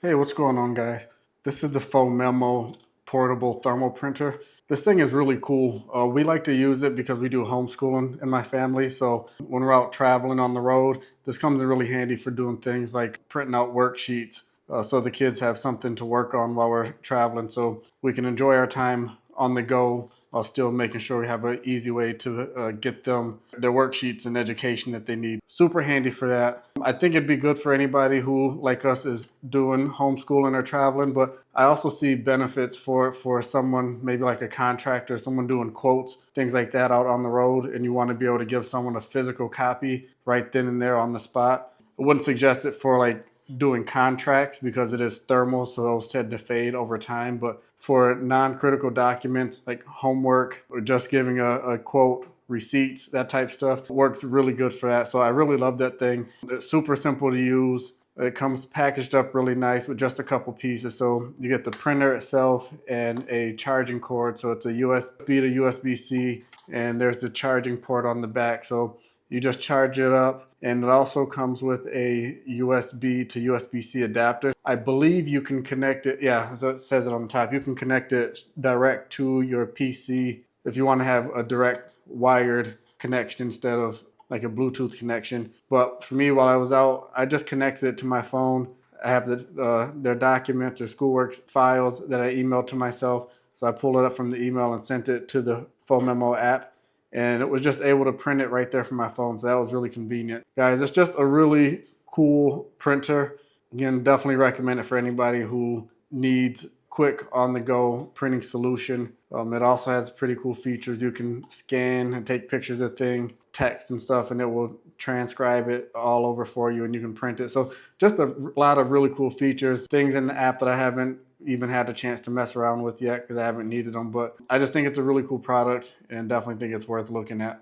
Hey, what's going on, guys? This is the Phomemo portable thermal printer. This thing is really cool. We like to use it because we do homeschooling in my family. So when we're out traveling on the road, this comes in really handy for doing things like printing out worksheets so the kids have something to work on while we're traveling. So we can enjoy our time on the go while still making sure we have an easy way to get them their worksheets and education that they need. Super handy for that. I think it'd be good for anybody who, like us, is doing homeschooling or traveling, but I also see benefits for someone, maybe like a contractor, someone doing quotes, things like that out on the road, and you want to be able to give someone a physical copy right then and there on the spot. I wouldn't suggest it for like doing contracts because it is thermal, so those tend to fade over time. But for non-critical documents like homework or just giving a quote, receipts, that type stuff, works really good for that. So I really love that thing. It's super simple to use. It comes packaged up really nice with just a couple pieces. So you get the printer itself and a charging cord. So it's a USB to USB-C, and there's the charging port on the back. So you just charge it up, and it also comes with a USB to USB-C adapter. I believe you can connect it, yeah, so it says it on the top. You can connect it direct to your PC if you want to have a direct wired connection instead of like a Bluetooth connection. But for me, while I was out, I just connected it to my phone. I have their documents or schoolwork files that I emailed to myself. So I pulled it up from the email and sent it to the Phomemo app, and it was just able to print it right there from my phone. So that was really convenient. Guys, it's just a really cool printer. Again, definitely recommend it for anybody who needs quick on-the-go printing solution. It also has pretty cool features. You can scan and take pictures of things, text and stuff, and it will transcribe it all over for you, and you can print it. So just a lot of really cool features, things in the app that I haven't even had a chance to mess around with yet because I haven't needed them. But I just think it's a really cool product and definitely think it's worth looking at.